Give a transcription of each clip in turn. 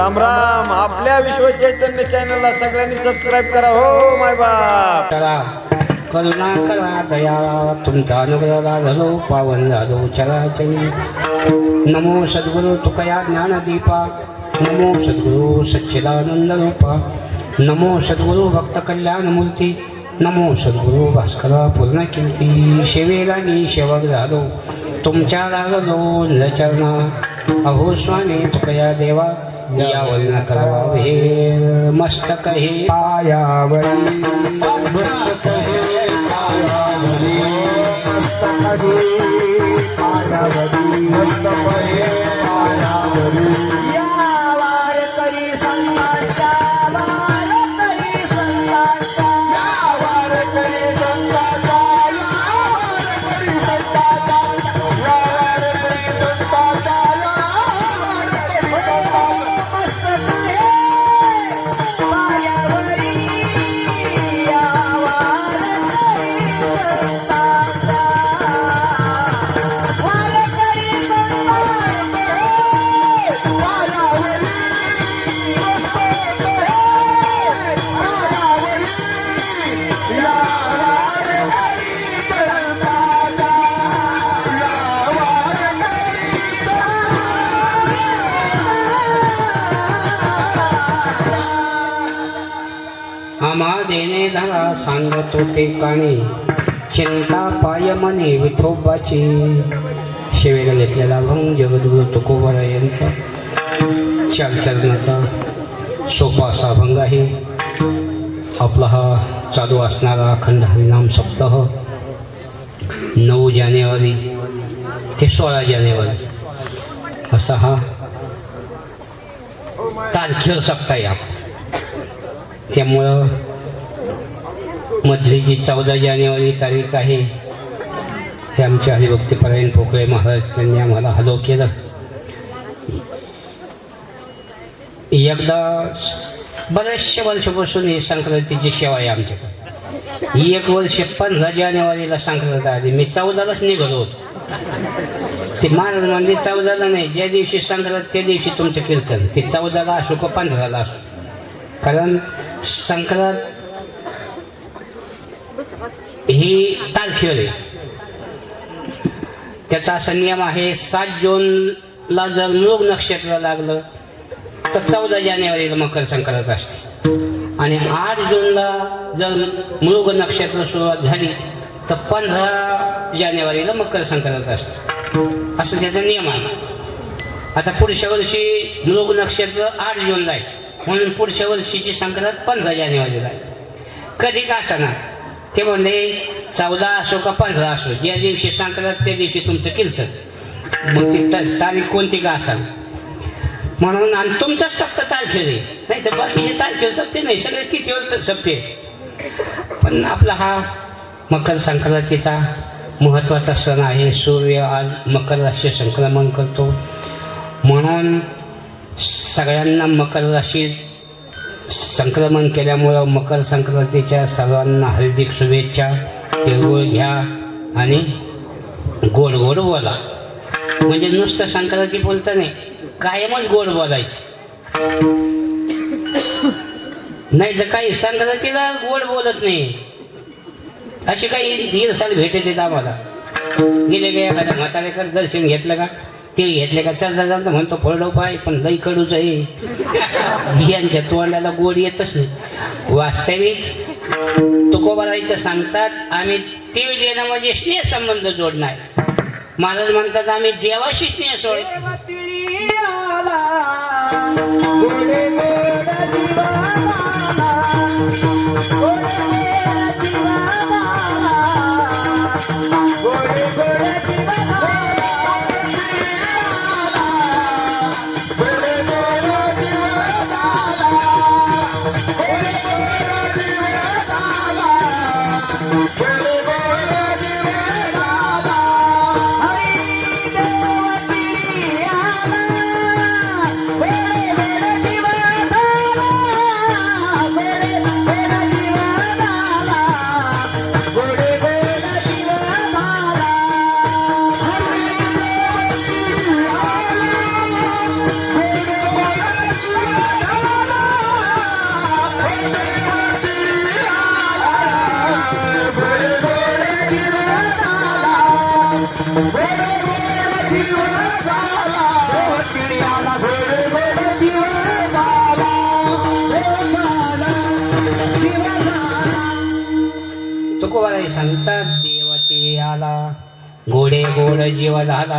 राम राम. आपल्या विश्व चैतन्य चॅनलला सगळ्यांनी सबस्क्राईब करा हो माय बाप. करा करुणा करा दया तुमचा अनुग्रह झालो पावन झालो चराचरी. नमो सद्गुरु तुकया ज्ञानदीपा. नमो सद्गुरु सच्चिदानंद रूपा. नमो सद्गुरु भक्त कल्याण मूर्ती. नमो सद्गुरु भास्करा पूर्ण कीर्ती. शेवेला मी सेवक झालो तुमच्या लागलो निलचरणा. अहो स्वामी तुकया देवा यावर न करावा भेर. मस्तक हे पायावरी मस्तक हे पायावरी मस्तक हे पायावरी मस्तक हे पायावरी. या वारकरी संतांच्या वारकरी संतांच्या या वारकरी संतांच्या या वारकरी संतांच्या या वारकरी संतांच्या आम्हा देणे धरा सांगतो ते काणी. चिंता पाय मने विठोबाची. शेवेला घेतलेला भंग जगद्गुरु तुकोबरा यांचा चालचरणाचा सोपा असा भंग आहे. आपला हा चालू असणारा अखंड हरिनाम सप्ताह 9 जानेवारी ते 16 जानेवारी असा हा तारखेवर सप्ताह आहे आपला. त्यामुळं मधली जी 14 जानेवारी तारीख आहे हे आमचे हरिभक्तीपरायण पोकळे महाराज त्यांनी आम्हाला हलव केलं. एकदा बऱ्याचशा वर्षापासून ही संक्रांतीची सेवा आहे आमच्याकडे. 1 वर्ष 15 जानेवारीला संक्रांत आली. मी 14लाच निघालो होतो. ते महाराज म्हणजे 14ला नाही, ज्या दिवशी संक्रांत त्या दिवशी तुमचं कीर्तन. ते 14ला असो का 15ला असो, कारण संक्रांत ही तारखेवर आहे. त्याचा असा नियम आहे 7 जूनला जर मृग नक्षत्र लागलं तर 14 जानेवारीला मकर संक्रांत असते. आणि 8 जूनला जर मृग नक्षत्र सुरुवात झाली तर 15 जानेवारीला मकर संक्रांत असते. असं त्याचा नियम आहे. आता पुढच्या वर्षी मृग नक्षत्र 8 जूनला आहे म्हणून पुढच्या वर्षीची संक्रांत 15 जानेवारीला आहे. कधी का असणार ते म्हणले 14 असो का 15 असो, ज्या दिवशी संक्रांत त्या दिवशी तुमचं कीर्तन. मग ती तारीख कोणती का असाल म्हणून. आणि तुमचाच सप्त तारखेवर आहे, नाही तर बाकीचे तारखेवर सप्ते नाही, सगळे तिथीवर सप्ते. पण आपला हा मकर संक्रांतीचा महत्त्वाचा सण आहे. सूर्य आज मकर राशीत संक्रमण करतो म्हणून सगळ्यांना मकर राशीत संक्रमण केल्यामुळं मकर संक्रांतीच्या सर्वांना हार्दिक शुभेच्छा. तिळगुळ घ्या आणि गोड गोड बोला. म्हणजे नुसतं संक्रांती बोलता नाही, कायमच गोड बोलायचं. नाही तर काही संक्रांतीला गोड बोलत नाही अशी काही हिरसाल भेटत येत आम्हाला. गेले गे एखाद्या म्हाताऱ्याकडे दर्शन घेतलं का, ते घेतले का चालता चालता म्हणतो फळडो पाय पण लई कडूच आहे. यांच्या तोंडाला गोड येतच नाही. वास्तविक तुकोबाला इथं सांगतात आम्ही तीळ देणं म्हणजे स्नेह संबंध जोडणार. महाराज म्हणतात आम्ही देवाशी स्नेह सोड. तुकोबाराई सांगतात देवते आला गोडे गोड जीव झाला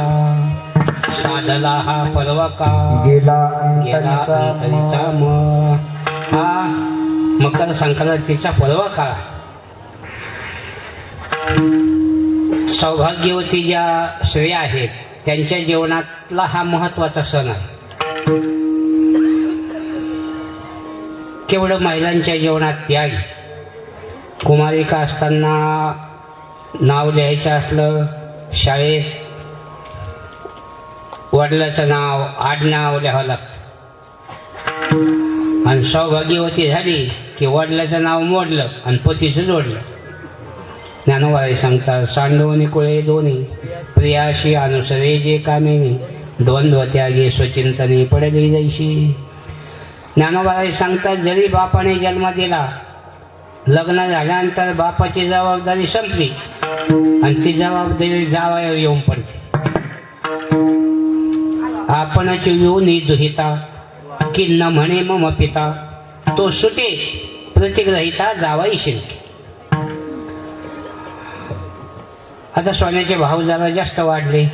साधला हा पर्वका गेला गेला अंतरीचा हा मकर संक्रांतीचा पर्व काळ. सौभाग्यवती ज्या स्त्रिया आहेत त्यांच्या जीवनातला हा महत्वाचा सण आहे. केवढं महिलांच्या जीवनात त्याग. कुमारिका असताना नाव लिहायचं असलं शाळेत वडिलाचं नाव आडनाव लिहावं लागतं आणि सौभाग्यवती झाली की वडिलाचं नाव मोडलं आणि पतीचं जोडलं. ज्ञानोबाई सांगतात सांडवणी कुळे दोन्ही प्रियाशी अनुसरे जे कामिनी द्वंद्व त्यागे स्वचिंतनी पडली जैशी. ज्ञानोबाई सांगतात जरी बापाने जन्म दिला लग्न झाल्यानंतर बापाची जबाबदारी संपली आणि ती जबाबदारी जावयावर येऊन पडते. आपणच येऊन दुहिता की न म्हणे मम पिता तो सुटे प्रतिग्रहिता जावाई शिल्के. आता सोन्याचे भाव जरा जास्त वाढले.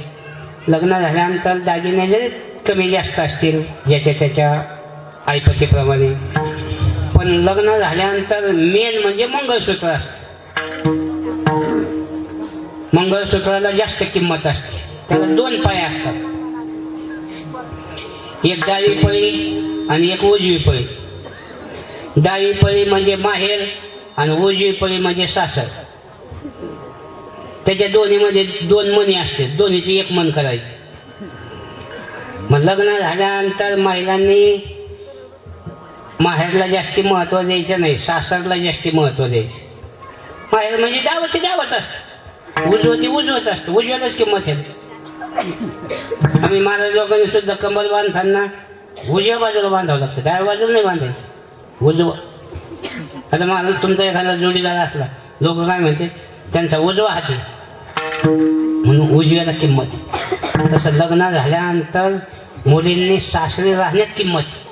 लग्न झाल्यानंतर दागिने जरी कमी जास्त असतील ज्याच्या त्याच्या ऐपतीप्रमाणे पण लग्न झाल्यानंतर मेन म्हणजे मंगळसूत्र असतं. मंगळसूत्राला जास्त किंमत असते. त्याला 2 पाय असतात. एक डावी पळी आणि एक उजवी पळी. डावी पळी म्हणजे माहेर आणि उजवी पळी म्हणजे सासर. त्याच्या दोन्हीमध्ये 2 मणी असते. दोन्हीची 1 मन करायची. मग लग्न झाल्यानंतर महिलांनी माहेरला जास्ती महत्त्व द्यायचं नाही, सासरला जास्ती महत्त्व द्यायचं. माहेर म्हणजे डावं ते डावच असतं, उजवं ते उजवच असतं. उजव्यालाच किंमत आहे. आम्ही महाराज लोकांनी सुद्धा कंबर बांधताना उजव्या बाजूला बांधावं लागतं, डाव्या बाजूला नाही बांधायचं, उजवं. आता महाराज तुमचा एखादा जोडीदार असला लोक काय म्हणते त्यांचा उजवा हात आहे म्हणून उजव्याला किंमत आहे. तसं लग्न झाल्यानंतर मुलींनी सासरी राहण्यात किंमत आहे.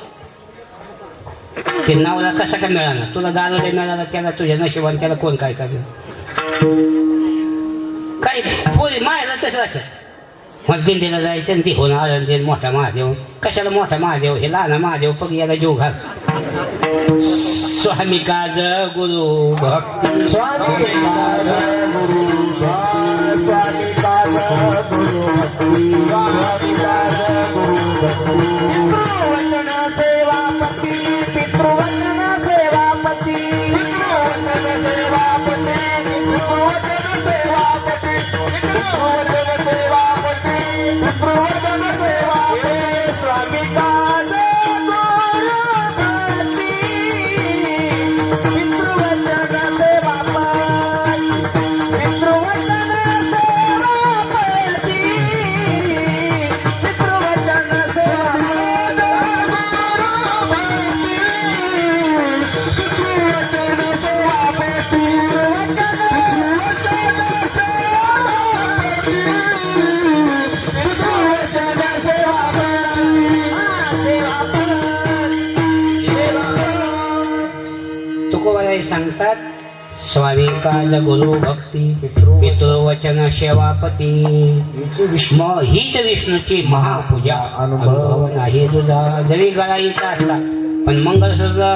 ते नावला कसा काय मिळाला, तुला दारोडे मिळाला त्याला तुझ्या नशिबाने त्याला कोण काय करणार. काही पोरी मायला तसं राहतं. मला दिंडीला जायचं आणि ती होणार आळंदी मोठा महादेव. कशाला मोठा महादेव, हे लहान महादेव पग याला जीव घाल. स्वामी काज गुरु भक्ती स्वामी काज गुरु स्वामी काज गुरु भक्ती स्वामी काज गुरु भक्ती. पितृवचन सेवापती पितृवचन सेवापती पितृवचन सेवापती पितृवचन सेवापती पितृवचन सेवापती पितृवचन सेवापती स्वामी काज गुरु भक्ती पितृवचन सेवापती पितृवचन सेवापती पितृवचन तुकोबाराई सांगतात स्वामी काज गुरु भक्ती पितृवचन सेवापती. मग हीच विष्णूची महापूजा अनुभव नाही तुझा. जरी गळाईचा असला पण मंगळसूत्र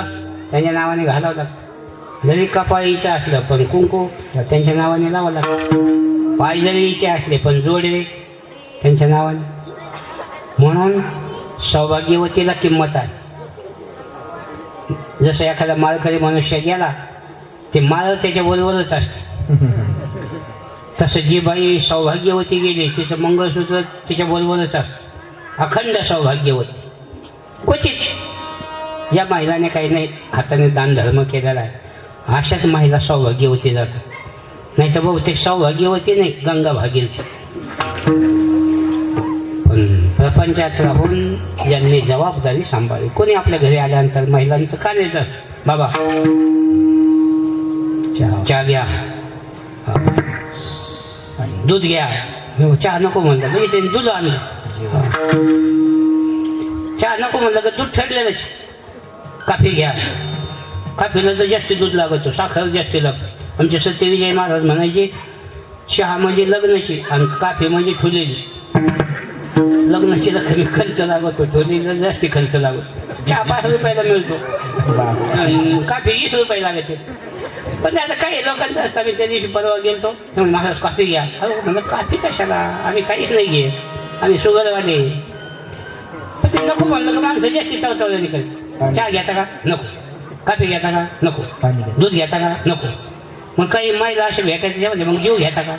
त्यांच्या नावाने घालावं लागतं. जरी कपाळीचं असलं पण कुंकू त्यांच्या नावाने लावावं लागतं. पाय जरी हिचे असले पण जोडवे त्यांच्या नावाने. म्हणून सौभाग्यवतीला किंमत आहे. जसं एखादा माळकरी मनुष्य गेला ते माळ त्याच्याबरोबरच असते, तसं जी बाई सौभाग्यवती गेली तिचं मंगळसूत्र तिच्याबरोबरच असतं. अखंड सौभाग्यवती. क्वचित या महिलाने काही नाही हाताने दान धर्म केलेला आहे अशाच महिला सौभाग्यवती जातात. नाही तर बहुतेक सौभाग्यवती नाही गंगा भागीरथी. पण प्रपंचात राहून ज्यांनी जबाबदारी सांभाळली. कोणी आपल्या घरी आल्यानंतर महिलांचं कार्यच असतं. बाबा चहा घ्या, दूध घ्या. चहा नको म्हणलं म्हणजे त्यांनी दूध आणलं. चहा नको म्हणलं का दूध ठरलेलंच. काफी घ्या, काफीला तर जास्त दूध लागतो, साखर जास्त लागते. आमचे सत्यविजय महाराज म्हणायचे चहा म्हणजे लग्नाची आणि काफी म्हणजे ठुलेली. लग्नाची कमी खर्च लागतो, ठुलेला जास्ती खर्च लागतो. चहा 5 रुपयाला मिळतो, काफी 20 रुपये लागते. पण आता काही लोकांचं असतं. मी त्या दिवशी परवा गेलतो, त्यामुळे महाराज कॉफी घ्या. अरे म्हणलं कॉफी कशाला, आम्ही काहीच नाही घे, आम्ही शुगरवाले. पण ते नको म्हणलं का माणसं जास्ती चवचवल्या निघत. चहा घेता का नको, कॉफी घेता का नको, दूध घेता का नको. मग काही महिला असे भेटायचे त्यामध्ये मग जीव घेता का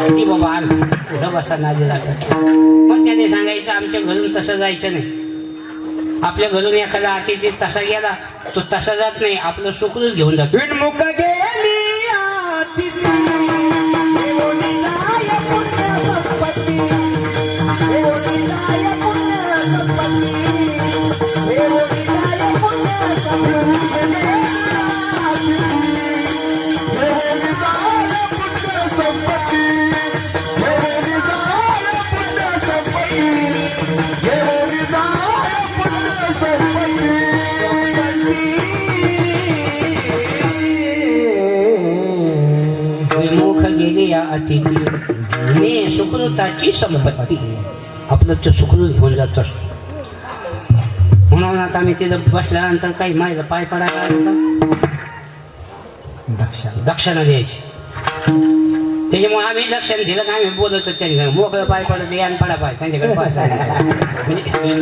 ती बाबा आलं पुढं बसा नादी लागत. मग त्याने सांगायचं आमच्या घरून तसं जायचं नाही. आपल्या घरून एखादा अतिथी तसा गेला तो तसा जात नाही, आपलं सुखरूप घेऊन जातो. विणमुख गेली विमुख गेले या अतिथी ने सुकृताची संपत्ती. आपलं तो सुखरूप घेऊन जातो. म्हणून आता आम्ही तिथं बसल्यानंतर काही माहिती पाय पडायला आलं का दक्षिणा द्यायची. त्याच्यामुळे आम्ही दक्षिण दिलं का आम्ही बोलतो त्यांच्या मोकळं पाय पडत यान पडा पाय त्यांच्याकडे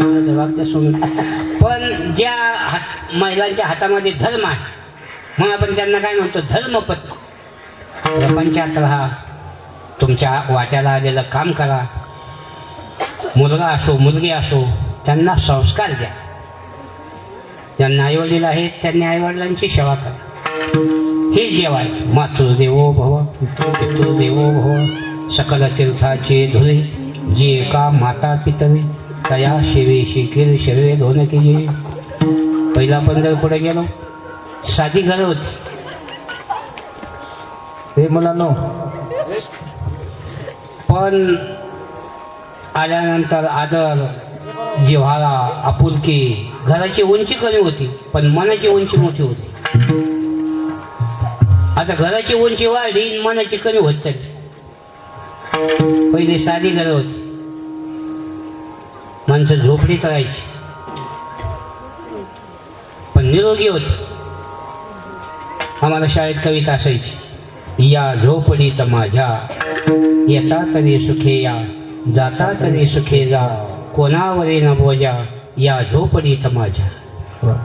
म्हणजे वाक्य सोडून. पण ज्या महिलांच्या हातामध्ये धर्म आहे मग आपण त्यांना काय म्हणतो धर्मपत्नी. प्रपंचात राहा, तुमच्या वाट्याला आलेलं काम करा. मुलगा असो मुलगी असो त्यांना संस्कार द्या. ज्यांना आईवडील आहेत त्यांनी आईवडिलांची सेवा करा. हे जेव आहे. मातृदेवो भव पितृदेवो भव सकल तीर्थाचे धुरे जे का माता पितवे तया शिवेशी किर शिरवे धोन केली. पहिला पंढरपुढे गेलो, साधी घरं होती. हे मुलांनो पण आल्यानंतर आदर जिव्हाळा आपुलकी. घराची उंची कमी होती पण मनाची उंची मोठी होती. आता घराची उंची वाढली मनाची कमी होत चालली. पहिली साधी घरं होती, माणसं झोपडीत राहायची पण निरोगी होती. आम्हाला शाळेत कविता असायची, या झोपडीत माझ्या येता तरी सुखे या, जाता तरी सुखे जा, कोणावरी न बोजा या झोपडीत माझ्या.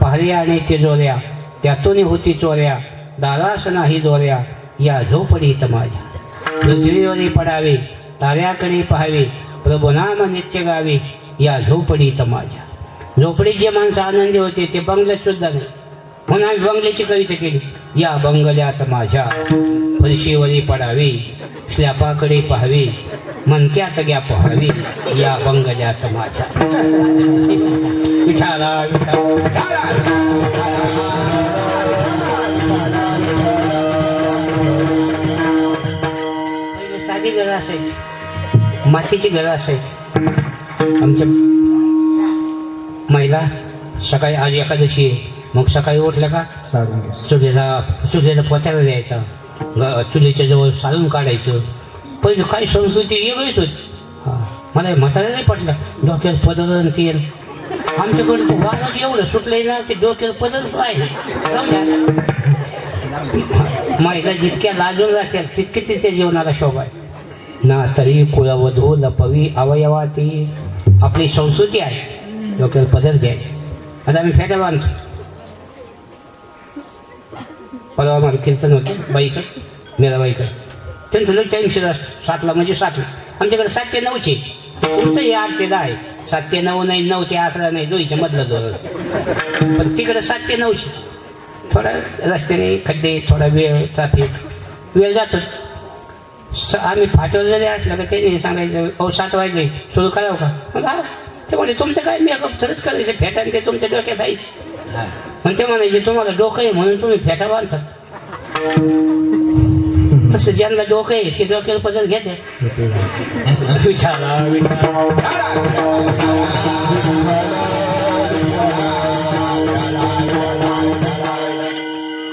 पहाऱ्या आणि तिजोऱ्या त्यातून होती चोऱ्या, दारास नाही दोऱ्या या झोपडीत माझ्या. पृथ्वीवरी पडावे ताऱ्याकडे पाहावे, प्रभुनाम नित्य गावे या झोपडीत माझ्या. झोपडीत जे माणसं आनंदी होते ते बंगल्यात सुद्धा नाही. म्हणून आम्ही बंगल्याची कविता केली, या बंगल्यात माझ्या फरशीवरी पडावे, स्लॅपाकडे पाहावे, मनक्यात घ्या पाहावे या बंगल्यात माझ्या. विठाला पहिले साधी घरं असायची, मातीची घरं असायची. आमच्या महिला सकाळी आज एकादशी आहे, मग सकाळी उठल्या का चुलीला पोत्याला द्यायचा, चुलीच्या जवळ सारून काढायचं. पहिली काही संस्कृती वेगळीच होती. मला म्हातारा नाही पटलं, डोक्यात पदर तेल. आमच्याकडे तर वाराच एवढं सुटलंय ना ते डोक्यात पदर राहिले. महिला जितक्या लाजून राहत्या तितके तिथे जीवनाला शोभा आहे ना. तरी कुळवधू लपवी अवयवाती आपली संस्कृती आहे, डोक्यात पदर द्यायची. आता आम्ही फेटा बांधतो. परवा माझं कीर्तन होतं बाईकडे, मेरा बाईकडे. त्यांचं लई टाईम शिरा 7ला म्हणजे 7ला. आमच्याकडे 7 ते 9चे. तुमचं हे 8 ते 10 आहे. 7 ते 9 नाही, 9 ते 11 नाही, दोहीच्या मधलं धोरण. पण तिकडे 7 ते 9चे. थोडा रस्त्याने खड्डे, थोडा वेळ ट्रॅफिक वेळ जातोच. आम्ही फाट्यावर जरी असलं का त्यांनी सांगायचं 7 वाजले सुरू करावं का. मग ते म्हणजे तुमचं काय मेकअप तरच करायचं, फेटा ते तुमच्या डोक्यात आहे. मग ते म्हणायचे तुम्हाला डोकं आहे म्हणून तुम्ही फेटा बांधतात. तसं ज्यांना डोकं आहे ते डोक्यावर पदर घेते. विठाला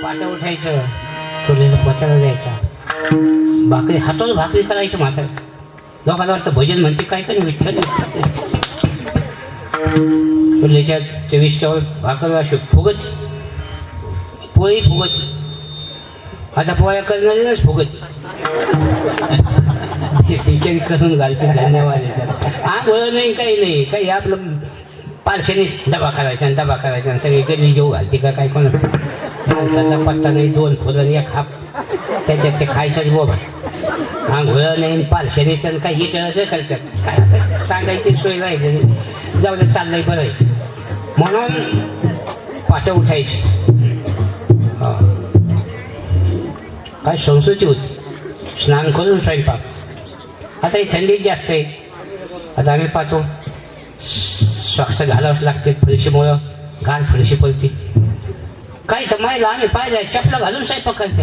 पाटा उठायचं, चुलीला पोचायला द्यायचा, भाकरी हातावर भाकरी करायची म्हातारा. लोकांना वाटतं भजन म्हणते काय काय विठ्ठल विठ्ठल. चुलीच्या ते विष्टावर भाकर अशी फुगत, पोळी फुगत. आता पोळ्या करणारीच फुगत टीचर करून घालते. धन्यवाद. आंघोळ नाही काही नाही, काही आपलं पारशाने डबा करायचा आणि डबा करायचा आणि सगळी गल्ली जेऊ घालते का काय कोण. माणसाचा पत्ता नाही, 2 फुलं एक हाप, त्याच्यात ते खायचाच बोबा. आंघोळ नाही पारशानेच आणि काही येतं असं करतात. काय आता सांगायची सोय राहिली नाही. जाऊ दे, चाललंय बरं आहे म्हणून पाठ उठायची. काय संस्कृती होती. स्नान करून स्वयंपाक. आता ही थंडी जास्त आहे. आता आम्ही पाहतो सॉक्स घालावंच लागते, फरशीमुळं घाण फरशी पडते. काही तर महिला आम्ही पाहिल्या चपला घालून स्वयंपाक करते.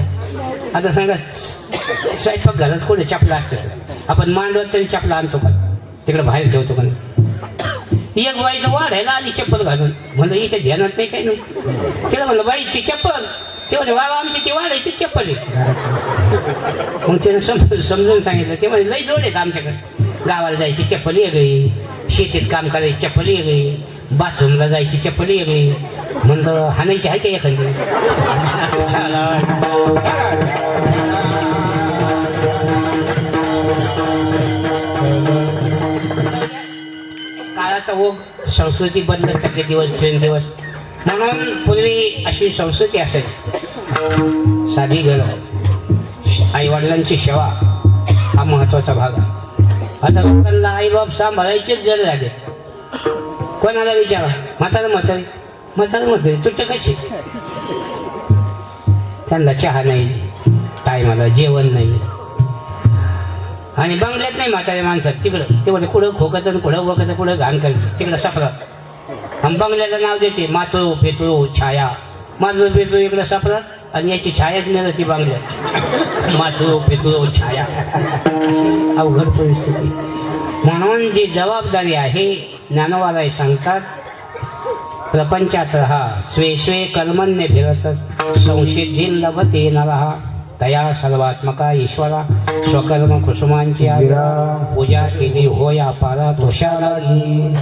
आता सांगा स्वयंपाक घरात कुठे चपला असते. आपण मांडवत तरी चपला आणतो का, तिकडे बाहेर ठेवतो का. एक बाईचं वाढायला आली चप्पल घालून. म्हणलं हिच्या ध्यानात नाही काही नाही. तिला म्हणलं बाई ती चप्पल, ते म्हणजे बाबा आमची ती वाढायची चप्पल आहे. मग तिने समजून सांगितलं. ते म्हणजे लई जोड आहेत आमच्याकडे. गावाला जायची चप्पल वेगळी, शेतीत काम करायची चप्पल वेगळी, बाथरूमला जायची चप्पल वेगळी. म्हणलं हाणायची आहे का एखादी. काळाचा ओघ, संस्कृती बदलत चालले दिवस. म्हणून पूर्वी अशी संस्कृती असायची. साधी घर, आईवडिलांची सेवा हा महत्वाचा भाग आहे. आता लोकांना आईबाप सांभाळायचेच जड झाले. कोणाला विचारा, म्हातारी तुटं कशी. त्यांना चहा नाही, टायमाला जेवण नाही. आणि बंगल्यात नाही म्हातारे माणसात. तिकडं ते म्हणजे कुठं खोकत कुठं वखत कुठं घाण करत तिकडं सापरात. आणि बंगल्याला नाव देते मातृ पेतृ छाया. मातृ पेतृ इकडं सापरात आणि याची छायाच मिळत ती बंगल्यात. मातृ पेतृ छाया. अवघड परिस्थिती. म्हणून जी जबाबदारी आहे ज्ञानवाराय सांगतात, प्रपंचात रहा स्वे स्वे कर्मण्य फिरत संसिद्धीन लभते नरहा. तया सर्वात्मका ईश्वरा स्वकर्म कुसुमांची पूजा केली होया पारा तुषारागी.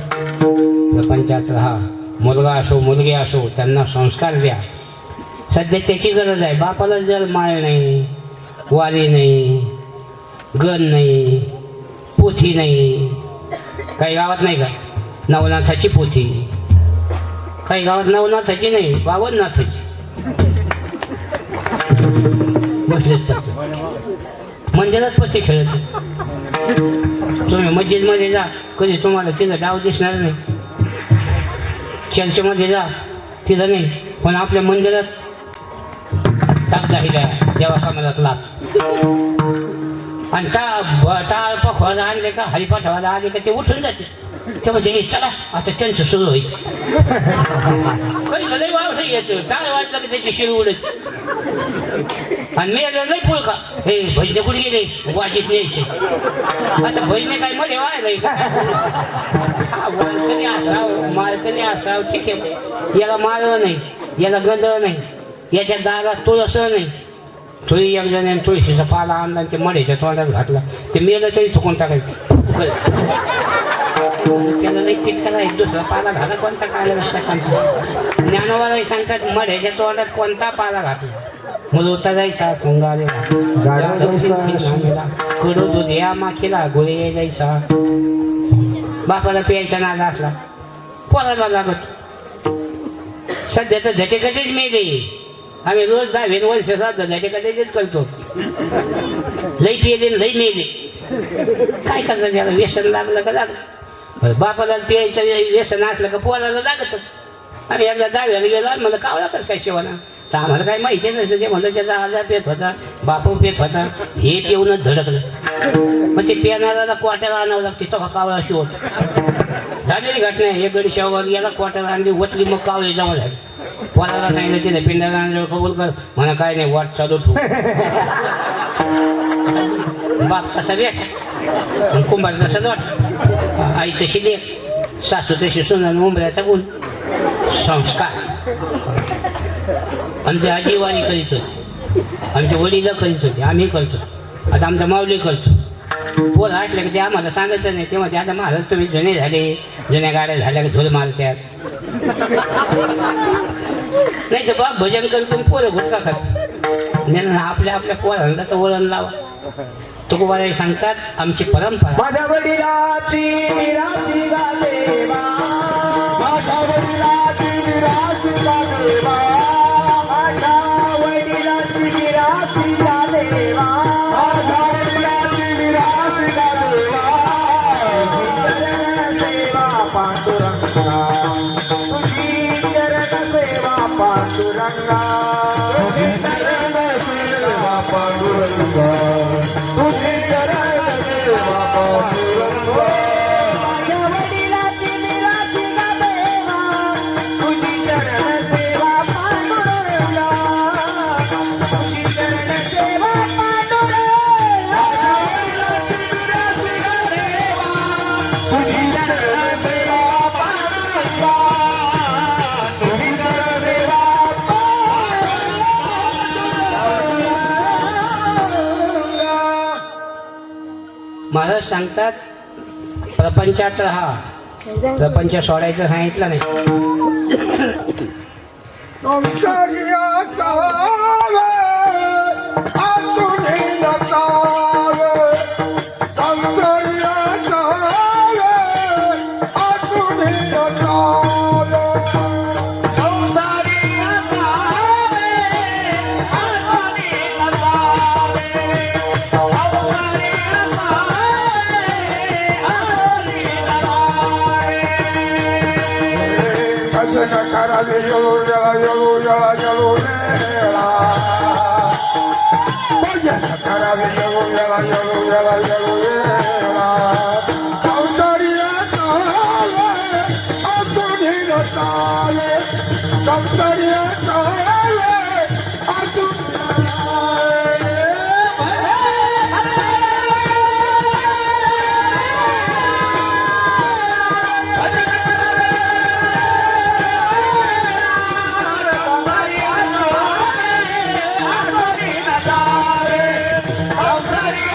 प्रपंचात राहा. मुलगा असो मुलगी असो त्यांना संस्कार द्या. सध्या त्याची गरज आहे. बापाला जर माळ नाही, वारी नाही, गण नाही, पोथी नाही. काही गावात नाही का नवनाथाची पोथी, काही गावात नवनाथाची नाही, बावननाथाची. बसलेच पत्ते मंदिरात पत्ते खेळत. तुम्ही मस्जिदमध्ये जा, कधी तुम्हाला तिथं डाव दिसणार नाही. चर्चमध्ये जा, तिथं नाही. पण आपल्या मंदिरात टाकदा देवा कामाला लाभ. आणि टाळ पखवाजा आणले का, हरिपाठावाला आले का ते उठून जाते. ते म्हणजे चला आता त्यांचं सुरू व्हायचं. कधी लई वावसा येतं, टाळ वाटलं की त्याची शिर उडत. आणि मी लई पुळका हे भजने कुठे गेले, वाटीत न्यायचे. आता भजने काय मध्ये व्हायला मालकणी असावं, मालकणी असावं ठीक आहे. याला माळ नाही, याला गंध नाही, याच्या दारात तुळस नाही. तुळी एक जण तुळशीचा पाला आणला ते मढ्याच्या तोंडात घातला. ते मेलं तरी चुकून टाकायचं. त्याला नाही तितका नाही, दुसरा पाला घाला कोणता काढला नसता कोणता. ज्ञानोबाला सांगतात मढ्याच्या तोंडात कोणता पाला घातला. मुलता जायचा सोंगाले कडू दूध या माखीला गोळे जायचा. बापाला प्यायचा नाद असला पोराला लागत. सध्या तर झटेकटेच मेले. आम्ही रोज 10 वर्ष साधा झटेकटेच करतो. लई पिले लई मेले. काय करणार त्याला, व्यसन लागलं का लागलं. बापाला प्यायचं व्यसन असलं का पोराला लागतच. आम्ही एकदा 10व्याला गेलो, म्हणलं कावळा कसं काय शेवना. तर आम्हाला काही माहिती नसतं. ते म्हणलं त्याचा आजार पेत होता, बापू पेत होता, हे पिऊनच धडकलं. मग ते पिणाऱ्याला क्वार्टर आणावं लागते तेव्हा कावळा शिवत. झालेली घटना. एक गडी शेवगाव याला क्वार्टर आणली, वतली, मग कावळे जमा झाले. पोराला सांगितलं तिथे पिंडाला आणलं कबूल कर. म्हणा काय नाही, वाट चालू ठेवू. बाप तसा वेट, कुंभार तसाच वाट. आई तशी लेख, सासू तशी सुना, मुंबऱ्याचा गुण संस्कार. आणि ते आजीवारी करीत होते. आमचे वडील करीत होते, आम्ही करतो, आता आमचा माऊली करतो. पोर हाटलं की ते आम्हाला सांगायचं नाही, तेव्हा ते आता महाराज तुम्ही जुने झाले, जुन्या गाड्या झाल्या की धूल मारत्यात. नाही तर बा भजन करतो पोरं गुटखा खात. नाही आपल्या आपल्या पोरांना तर वळण लावा. तुकोबाराय सांगतात आमची परंपरा. माझ्या वडिलाची निराशी गादेवा, माझ्या वडिलाची निराशी गादेवा, माझ्या वडिलाची निराशी गादेवा, माझ्या वडिलाची निराशी गादेवा. चरण सेवा पांडुरंगा, तुझी चरण सेवा पांडुरंगा, तुझी चरण सेवा पांडुरंगा, तुझी चरण सेवा पांडुरंगा. माझ्या वडिलाची निराशी गादेवा, तुझी चरण सेवा पांडुरंगा, तुझी चरण सेवा पांडुरंगा. माझ्या वडिलाची निराशी गादेवा, तुझी चरण सेवा पांडुरंगा, तुझी चरण सेवा महाराज सांगतात प्रपंचात राहा, प्रपंच सोडायचं सांगितलं नाही. संसारी असावे अजूनही नसावे, संसारी असावे अजूनही नसावे, संसारी असावे अजूनही नसावे, संसारी भजन करावे येळू येळा येळू येळा येळू येळा, भजन करावे येळू येळा येळू येळा येळू येळा. संसारी असावे अजूनही नसावे, संसारी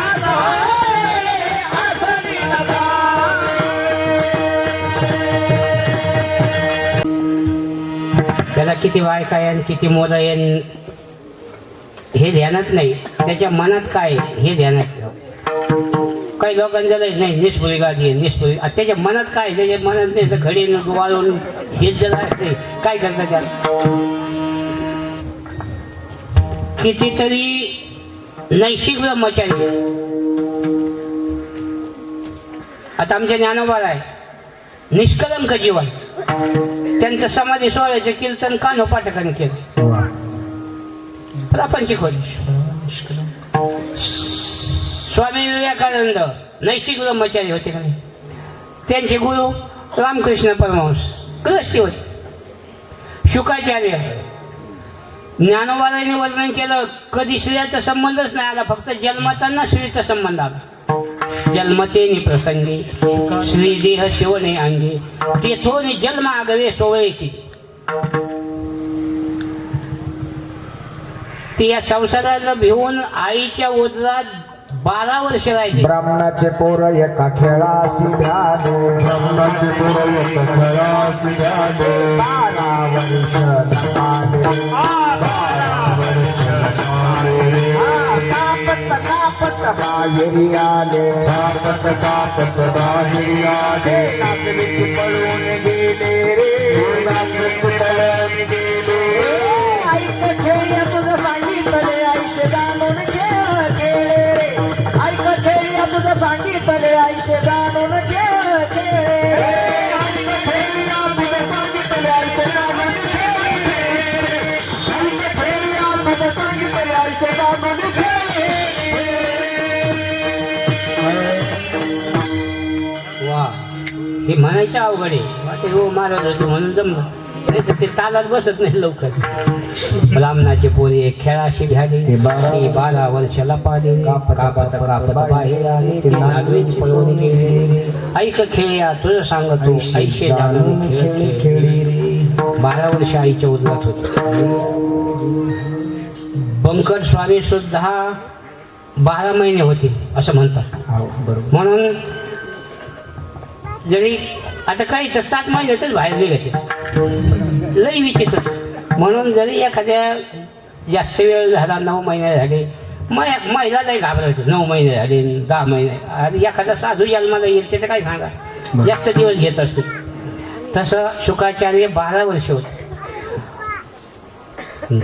असावे अजूनही नसावे. त्याला किती बायका आहे आणि किती मुलं आहे हे ध्यानात नाही, त्याच्या मनात काय हे ध्यानात ठेव. काही लोकांचं नाही निष्पुरी गादी आहे निष्पुरी, त्याच्या मनात काय, त्याच्या मनात नाही तर घडी वाळून हेच जर नाही काय करतात त्याला. कितीतरी नैशिक ब्रह्मचारी आता आमच्या ज्ञानोबाला आहे, निष्कलंक जीवन. त्यांचं समाधी सोहळ्याचं कीर्तन कानोपाठकाने केलं. प्रपंच खोली स्वामी विवेकानंद नैतिक ब्रह्मचारी होते का नाही, त्यांचे गुरु रामकृष्ण परमहंस ग्रस्ती होते. शुकाचार्य ज्ञानोबाने वर्णन केलं कधी स्त्रियाचा संबंधच नाही आला, फक्त जन्मताना स्त्रीचा संबंध आला. जन्मते प्रसंगी श्री देह शिवने अंगी, तेथोनी जन्म आगवे सोवळे की. ती या संसाराला भिवून आईच्या उदरात 12 वर्ष राहिले. ब्राह्मणाचे पोर एका खेळाशी ध्याने, ब्राह्मणाचे पोर एका खेळाशी ध्याने, 12 वर्ष नमाने, 12 वर्ष नमाने. कापत बाहेरी आले, कापत बाहेरी आले, नागरीची पळून गेले रे, नागरीची पळून गेले. ऐक खेळ तुझं सांगितले आईशे जाणून खेळ खेळे रे, ऐक खेळ तुझं सांगितले आईशे जाणून खेळ खेळे. ऐक खेळ तुझं सांगितले आईशे जाणून खेळ खेळे, ऐक खेळ तुझं सांगितले आईशे जाणून खेळ. वा हे म्हणायचं अवघड आहे, ते हो महाराज होते म्हणून जमलं, नाही तर ते तालात बसत नाही लवकर. ब्राह्मणाचे पोरे खेळाशी घ्याले, 12 वर्षाला पाले, कापत बाहेर आले, ते नागवेची पळून गेले. ऐक खेळ्या तुझं सांगतो ऐशे जाणून खेळ खेळी रे. 12 वर्ष आईच्या उदरात होते. बंकट स्वामी सुद्धा 12 महिने होते असं म्हणतात. हो बरोबर. म्हणून जरी आता काही तर 7 महिन्यातच बाहेर निघते, लई विचित्र. म्हणून जरी एखाद्या जास्त वेळ झाला, 9 महिने झाले, महिला लई घाबरायचं. 9 महिने झाले, 10 महिने, आणि एखादा साधू जन्माला येईल त्याचं काय सांगा, जास्त दिवस घेत असतो. तसं शुकाचार्य 12 वर्ष होते.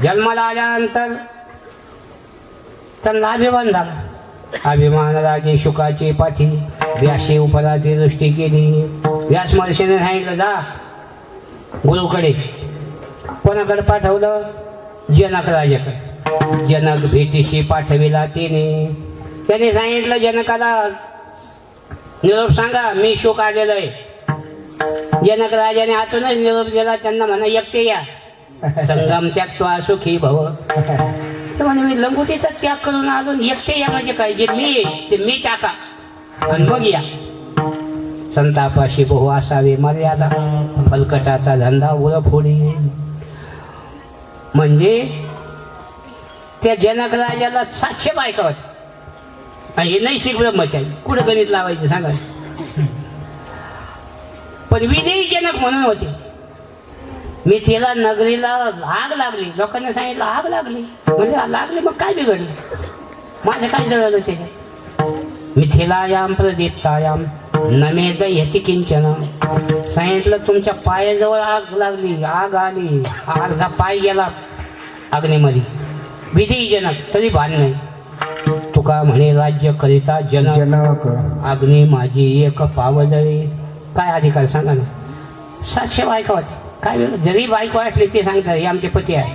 जन्माला आल्यानंतर त्यांना अभिमान झाला. अभिमानाला शुकाचे पाठी व्यासे उपराची दृष्टी केली. व्यास महर्षीने सांगितलं, जा गुरुकडे. कोणाकडे पाठवलं? जनक राजाकडे. जनक भेटीशी पाठविला त्याने सांगितलं जनकाला, निरोप सांगा, मी शुक आलेलो आहे. जनक राजाने आतूनच निरोप दिला. त्यांना म्हणा, एकटे या. संगम त्याग सुखी भव. तर म्हणे, मी लंगोटीचा त्याग करून आलो, एकटे या म्हणजे काय, जे मी ते मी टाका आणि मग या. संतापाशी बहु असावे मर्यादा, फलकटाचा धंदा उरफोडी. म्हणजे त्या जनक राजाला 700 बायका होत्या. हे नैतिक ब्रह्मचारी, कुठं गणित लावायचं सांगा. पण विदेही जनक म्हणून होते. मिथिला नगरीला आग लागली. लोकांनी सांगितलं आग लागली. म्हणजे लागली, मग काय बिघडलं, माझं काय जळलं त्याच्यात. मिथिलायाम प्रदीप्तायाम नमे दह्यती किंचन. सांगितलं तुमच्या पायाजवळ आग लागली, आग आली, अर्धा पाय गेला अग्नीमध्ये. विधी जनक तरी भान नाही. तुका म्हणे राज्य करिता जनक, अग्नी माझी एक पावजळे. काय अधिकार सांगा ना. 700 बायका होत्या. काय वेगळं, जरी बायको असले ते सांगतात हे आमचे पती आहे,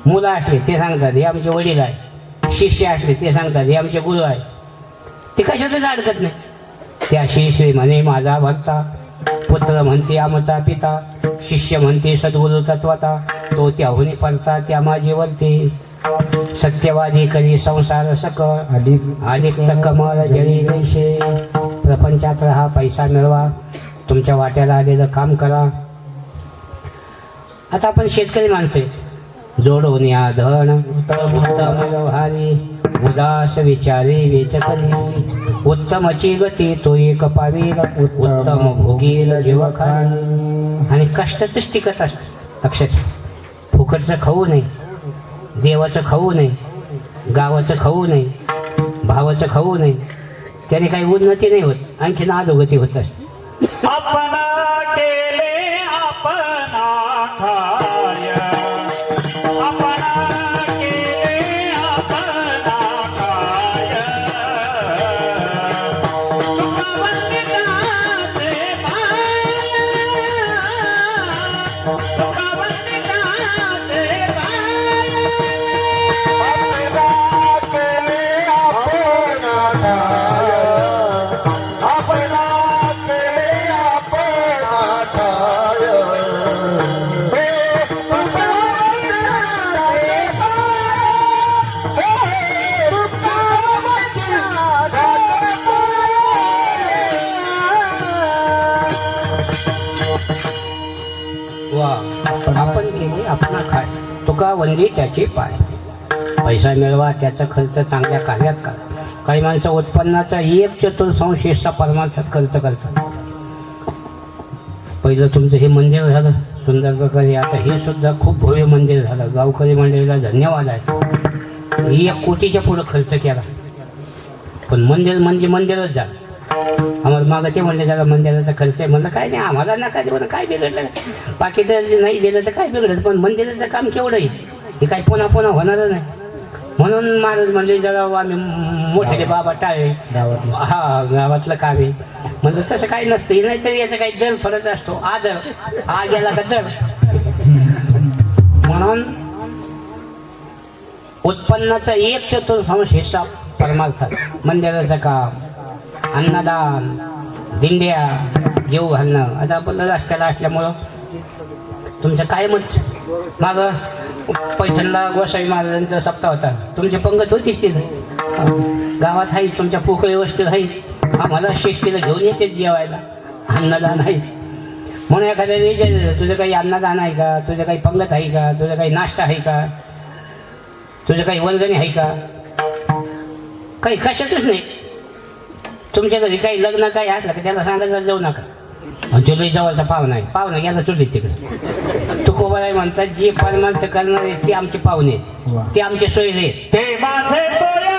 मुलं असले ते सांगतात हे आमचे वडील आहे, शिष्य असले ते सांगतात हे आमचे गुरु आहे. ते कशातच अडकत नाही. त्याशी श्री म्हणे माझा भक्ता, पुत्र म्हणते आमचा पिता, शिष्य म्हणते सद्गुरु तत्वता, तो त्याहुनी परता त्या माझे वरते. सत्यवादी करी संसार सकळ, अधिक कमळ जरी जैसे. प्रपंचात हा पैसा मिळवा, तुमच्या वाट्याला आलेलं काम करा. आता आपण शेतकरी माणसे, जोडून या धन उत्तम व्यवहारी, उदास विचारे वेचकरी. उत्तमची गती तो एक पावील, उत्तम भोगील जीवखानी. आणि कष्टाचंच टिकत असतं. लक्षात, फुकटचं खाऊ नये, देवाचं खाऊ नये, गावाचं खाऊ नये, भावाचं खाऊ नये. त्याने काही उन्नती नाही होत, आणखीन अधोगती होत असते. अपना केले अपना काय, अपना केले अपना काय. सुखावंतिकाचे पाय, सुखावंतिकाचे पाय. अपना केले अपना काय, अपना आपण केले आपणा खाय, तुका वंदी त्याचे पाय. पैसा मिळवा, त्याचा खर्च चांगल्या कार्यात करा. काही माणसं उत्पन्नाचा 1/4 हिस्सा परमार्थात खर्च करतात. पहिलं तुमचं हे मंदिर झालं सुंदर प्रकारे, आता हे सुद्धा खूप भव्य मंदिर झालं. गावकरी मंडळीला धन्यवाद आहे. 1 कोटीच्या पुढं खर्च केला, पण मंदिर म्हणजे मंदिरच झालं. आम्हाला मागं ते म्हणले जरा मंदिराचा खर्च आहे. म्हणलं काय नाही, आम्हाला नका देऊ ना, काय बिघडलं, बाकी तर नाही दिलं तर काय बिघडलं, पण मंदिराचं काम केवढं आहे, हे काय पुन्हा पुन्हा होणारच नाही. म्हणून महाराज म्हणले जरा आम्ही मोठे बाबा टाळे, हा गावातलं काम आहे. म्हणजे तसं काही नसतं, नाहीतरी याचं काही दर फरक असतो. आदर आ गेला का दर. म्हणून उत्पन्नाचा 1/4 हिस्सा परमार्थात, मंदिराचं काम, अन्नदान, दिंड्या, जेव घालणं. आता आपण रस्त्याला असल्यामुळं तुमचं कायमच मागं पैठणला गोसाई महाराजांचा सप्ताह होता, तुमची पंगत होतीच तिथं. गावात आहे, तुमच्या पोकळी वस्तीत आहे, आम्हाला शिष्टीला घेऊन येते जेवायला, अन्नदान आहे. म्हणून एखाद्या विचारायचं तुझं काही अन्नदान आहे का, तुझं काही पंगत आहे का, तुझं काही नाश्ता आहे का. तुझं काही वर्गणी आहे का? काही कशातच नाही. तुमच्या घरी काही लग्न काही असलं का त्याला सांगायला जाऊ नका. आणि तो लई जवळचा पाहुणा आहे, पाहुणा गेला सोडलीत तिकडे. तुकोबाराय म्हणतात जे परमार्थ करणार आहेत ते आमचे पाहुणे आहेत, ते आमचे सोयरे आहेत. ते माझे सोयरे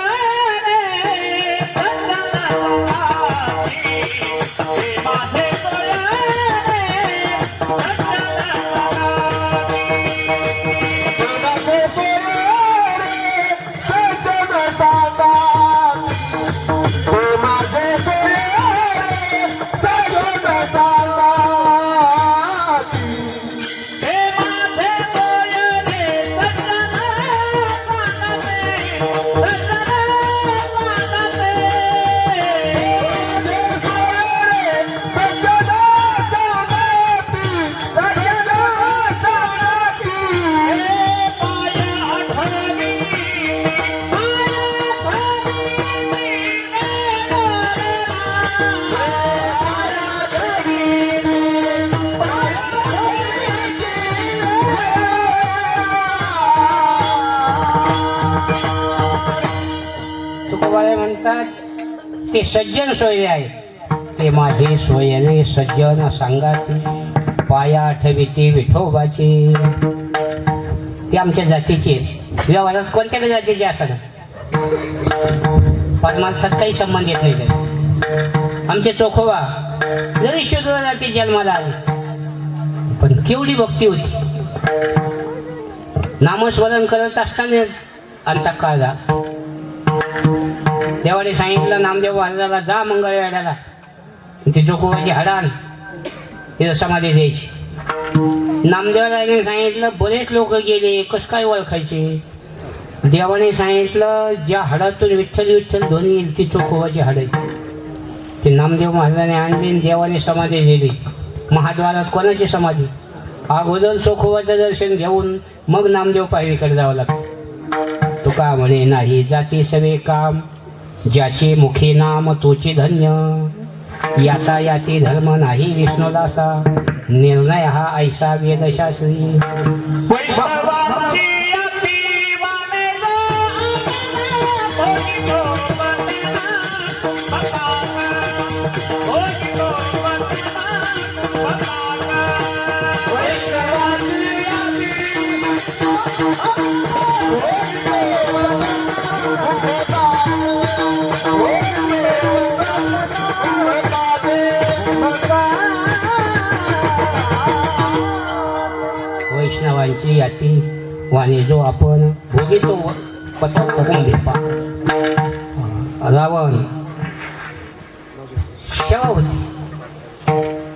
ते माझे तुकोबाराय म्हणतात ते सज्जन सोयरे आहे, ते माझे सोयरे सज्जन सांगाते पाया आठविते विठोबाचे. ते आमच्या जातीचे व्यवहारात कोणत्या जातीचे असतात, परमार्थात काही संबंध येत नाही. आमचे चोखोबा जरी शूद्र जाती जन्माला आले पण केवढी भक्ती होती. नामस्मरण करत असताना अंतःकाळला देवाने सांगितलं नामदेव महाराजाला जा मंगळवेढ्याला, ती चोखोबाची हाडान तिथं समाधी द्यायची. नामदेवरायाने सांगितलं बरेच लोक गेले कसं काय ओळखायचे. देवाने सांगितलं ज्या हाडातून विठ्ठल विठ्ठल ध्वनी येईल ती चोखोबाची हाड आहे. ते नामदेव महाराजाने आणली, देवाने समाधी दिली. महाद्वारात कोणाची समाधी? अगोदर चोखोबाचं दर्शन घेऊन मग नामदेव पायरीकडे जावं लागतं. तुका म्हणे नाही जाती सवे काम, ज्याचे मुखे नाम तोचे धन्य. याता याती धर्म नाही विष्णुदासा, निर्णय हा ऐसा वेदशास्त्री. वैष्णवांची अति मानेला, भोगितो वंदना पताका, भोगितो वंदना पताका. वैष्णवांची वैष्णवांची याती वाणी जो आपण भोगितो पतंग भेपा. रावण शेवा होती,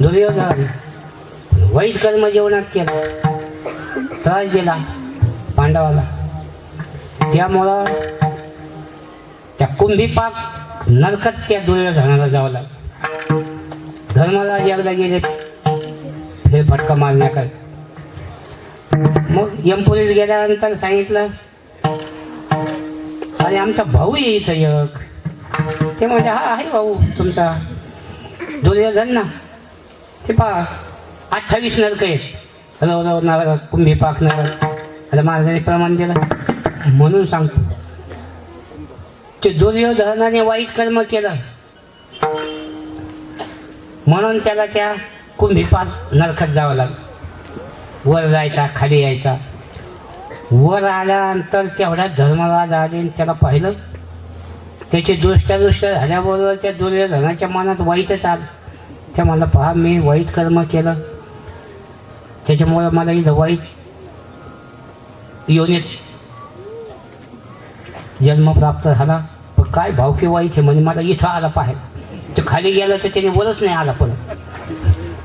दुर्योधन वाईट कर्म जीवनात केलं, त्रास दिला पांडवाला. त्यामुळं त्या कुंभीपाक नरकात त्या दुर्योधनाला जावं लागलं. धर्मराज एकदा गेले फेरफटका मारण्याकडे. मग यमपुरीत गेल्यानंतर सांगितलं अरे आमचा भाऊ आहे इथं एक. ते म्हणजे हा आहे भाऊ तुमचा दुर्योधन ना. ते पहा 28 नरक आहेत, रव रव नरक कुंभीपाक नरक. आता महाराजांनी प्रमाण दिलं म्हणून सांगतो. ते दुर्योधनाने वाईट कर्म केलं म्हणून त्याला त्या कुंभीपाक नरकात जावं लागलं. वर जायचा खाली यायचा. वर आल्यानंतर तेवढ्या धर्मराज आले आणि त्याला पाहिलं. त्याची दृष्ट झाल्याबरोबर त्या दुर्योधनाच्या मनात वाईटच आलं. त्या मला पहा मी वाईट कर्म केलं त्याच्यामुळं मला इथं वाईट योनीत जन्म प्राप्त झाला. पण काय भावकी वाईट आहे म्हणजे मला इथं आला पाहिजे. ते खाली गेलं तर त्याने वरच नाही आला परत.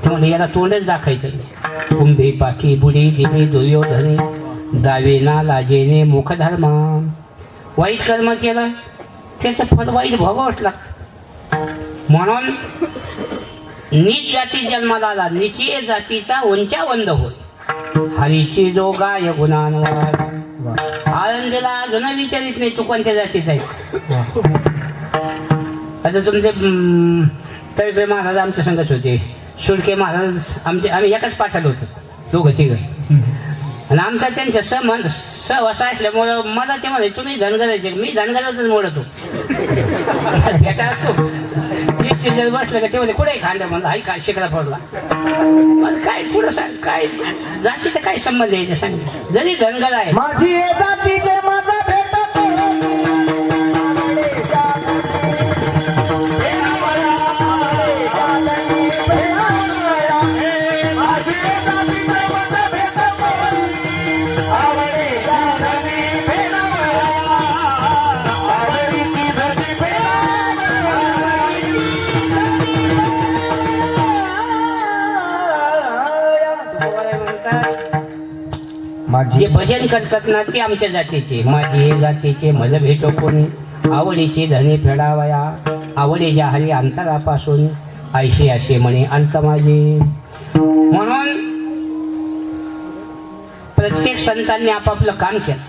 ते म्हणजे याला तोंडच दाखायचं. कुंभी पाकी बुडी दिली दुर्योधने, दावेना लाजेने मुख धर्मा. वाईट कर्म केलं त्याचं फळ वाईट भोगावंच लागतं. म्हणून नीच जाती जन्माला आला, निचे जातीचा उंचावंद होय. हरीची जो गाय गुणांवर. आळंदीला अजून विचारित नाही तू कोणत्या जातीचा आहे. आता तुमचे तळपे महाराज आमच्या संघच होते, शुल्के महाराज आमचे, आम्ही एकाच पाठात होतो दोघं तिघं. आणि आमचा त्यांच्या सहवास असल्यामुळं मला ते म्हणाले तुम्ही धनगरायचे मी धनगरातच मोडतो भेटा असतो इष्टी जर बसलं का ते म्हणे कुठे खांड म्हणलं आई काय शिकला पडला मला काय पुढं सांग काय जातीचा काय संबंध यायचा सांग जरी धनगर आहे माझी ये जातीचे माझा भेटत जे भजन करतात ना ते आमच्या जातीचे माझी हे जातीचे मज भेटो कोणी आवडीची धने फेडावया आवडीच्या हरी अंतरापासून आयशी असे म्हणे अंत माझे म्हणून प्रत्येक संतांनी आपापलं काम केलं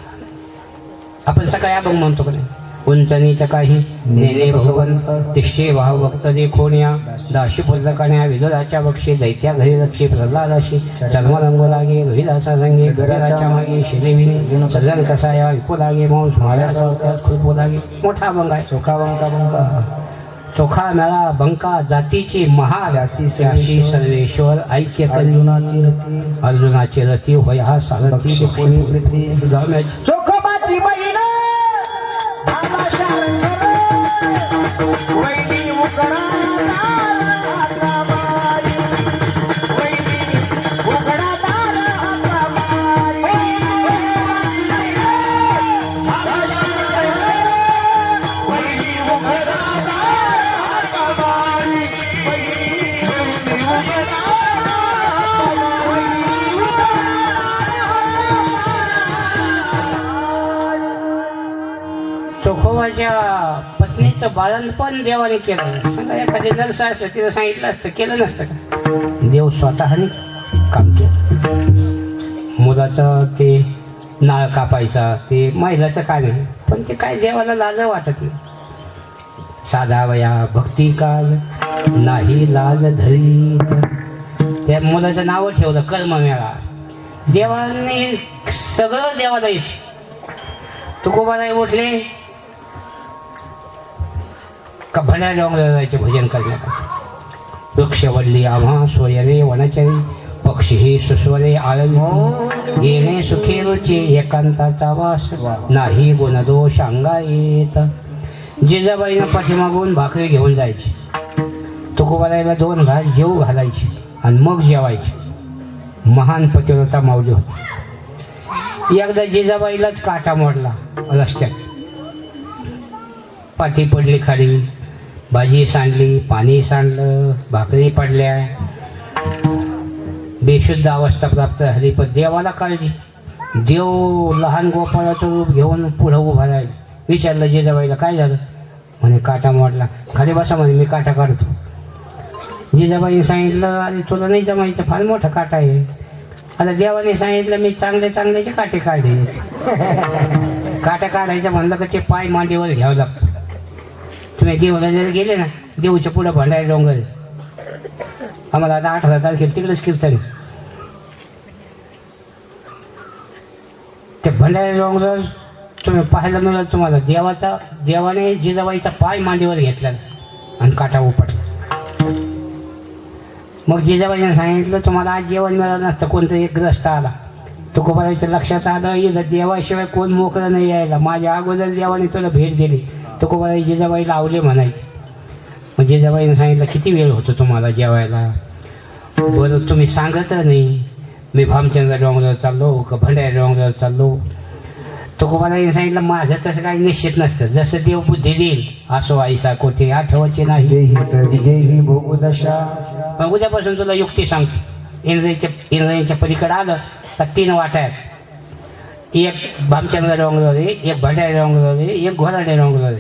आपण सकाळी आपण म्हणतो का नाही उंचनीच काही नेने भगवंत तिष्ठे भाव भक्त देखोण्या दाशी पुस्तकाण्या विदुराच्या बक्षी दैत्या घरी रक्षी प्रल्हादाशी जन्म रंगो लागे रोहिदासा संगे गरुडाच्या मागे शिलेविने सजन कसाया विपो लागे मांस माळ्याचा खुरपो लागे मोठा अभंग आहे चोखा बंका चोखा नळा बंका जातीची महाराशी सर्वेश्वर ऐक्य अर्जुनाची रती होय हा सारथी चोखोबाची बहीण झाला शंकर वैदी उकडा दार हातामारी वैदी उकडा दार हातामारी झाला शंकर वैदी उकडा दार हातामारी वैदी उकडा चोखोबाच्या पत्नीचं बाळणपण देवाने केलं सांगा एखादी नर्स असतं तिला सांगितलं असतं केलं नसतं का देव स्वतःने काम केलं मुलाचं ते नाळ कापायचा ते महिलाचं काम आहे पण ते काय देवाला लाज वाटत नाही साधा वया भक्ती काज नाही लाज धरी त्या मुलाचं नाव ठेवलं कर्ममेळा देवाने सगळं देवाला येत तुकोबाराय उठले का भण्या डोंगराला जायचे भजन करण्यात वृक्ष वडली आम्हा सोयरे वनचरी पक्षी सुस्वरे आळंदी येणे सुखे रुचे एकांताचा वास नाही गुणदोष अंगा येत जिजाबाईनं पाठीमागून भाकरी घेऊन जायची तुकोबारायला 2 घास जेव घालायची आणि मग जेवायची महान पतिव्रता माऊली होती एकदा जिजाबाईलाच काटा मोडला रस्त्यात पाठी पडली खाली भाजी सांडली पाणी सांडलं भाकरी पडल्या बेशुद्ध अवस्था प्राप्त झाली पण देवाला काळजी देव लहान गोपाळाचं रूप घेऊन पुढं उभा राहिला विचारलं जिजाबाईला काय झालं म्हणे काटा मोडला खाली बसा म्हणे मी काटा काढतो जिजाबाईने सांगितलं अरे तुला नाही जमायचं फार मोठा काटा आहे आता देवाने सांगितलं मी चांगल्याचे काटे काढले काटा काढायचं म्हणलं का ते पाय मांडीवर घ्यावं लागतं तुम्ही देवाला जर गेले ना देऊच्या पुढं भंडारी डोंगर आम्हाला आता 18 तारखेला तिकडेच कीर्तन ते भंडारी डोंगर तुम्ही पाहायला मिळाल तुम्हाला देवाने जिजाबाईचा पाय मांडीवर घेतला आणि काटा उपटला मग जिजाबाईने सांगितलं तुम्हाला आज जेवण मिळालं नसतं कोणतं एक ग्रस्त आला तुकोबाईच्या लक्षात आलं इथं देवाशिवाय कोण मोकळं नाही यायला माझ्या अगोदर देवाने तुला भेट दिली तुकोबाई जिजाबाई लावले म्हणायचे मग जिजाबाईने सांगितलं किती वेळ होतो तुम्हाला जेवायला बरं तुम्ही सांगत नाही मी भामचंद्र डोंगरावर चाललो का भंडारी डोंगरावर चाललो तुकोबाईने सांगितलं माझं तसं काही निश्चित नसतं जसं देव बुद्धी देईल असो आईसा कोठे आठवायचे नाही मग उद्यापासून तुला युक्ती सांगतो इंद्रायणीच्या पलीकडे आलं तर 3 वाटा आहेत एक भामचंद्र डोंगरावर एक भंडारी डोंगरावर एक घोराडे डोंगरावर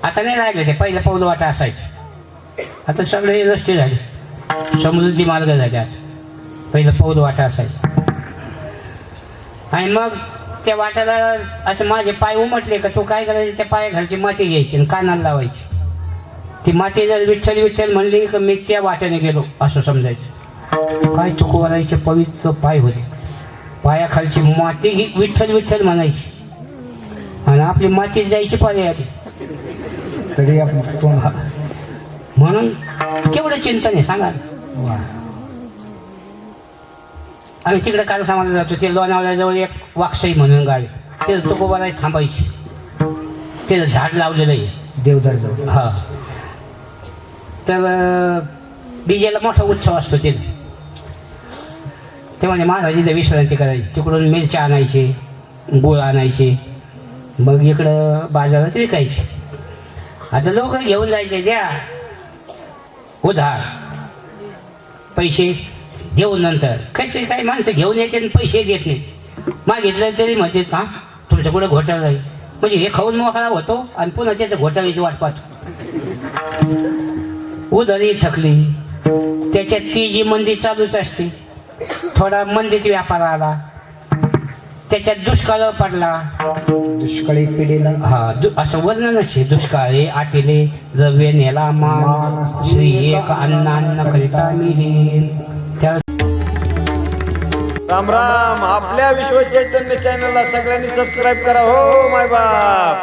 आता नाही राहिले ते पहिलं पाऊल वाटा असायचे आता सगळे रस्ते झाले समृद्धी मार्ग झाले पहिलं पाऊल वाटा असायचा आणि मग त्या वाट्याला असं माझे पाय उमटले का तो काय करायचे त्या पायाखालची माती घ्यायची आणि कानाला लावायची ती माती जर विठ्ठल विठ्ठल म्हणली का मी त्या वाट्याने गेलो असं समजायचं काय तुकोबारायचे पवित्र पाय होते पायाखालची माती ही विठ्ठल विठ्ठल म्हणायची आणि आपली माती जायची पाळी आली तरी आपण कोण म्हणून केवढं चिंता नाही सांगा ना. वा. आम्ही तिकडे काल कामाला जातो ते लोणावळ्याजवळ एक वाकसाई म्हणून गाडी ते तुकोबाला थांबायची ते झाड लावलेलं आहे देवदार जाऊ. हा तर डीजेला मोठा उत्सव असतो ते म्हणे महाराजीला विश्रांती करायची तिकडून मिरच्या आणायचे गुळ आणायचे मग इकडं बाजारात विकायचे. आता लोक घेऊन जायचे द्या उधार पैसे घेऊन नंतर कसे काही माणसं घेऊन येते आणि पैसे देत नाही मागितलं तरी म्हणते हां तुमचं कुठं घोटाळा आहे म्हणजे हे खाऊन मोकळा होतो आणि पुन्हा त्याचं घोटाळ्याची वाट पाहतो. उधारी थकली त्याच्यात ती जी मंदी चालूच असते थोडा मंदीत व्यापार आला त्याच्यात दुष्काळ पडला दुष्काळी पिढीला हा असं वर्णनच आहे दुष्काळी आटिले द्रव्य नेला मान श्री एक अन्न करिता मिळेल त्या राम राम. आपल्या विश्व चैतन्य चॅनलला सगळ्यांनी सबस्क्राईब करा हो माय बाप.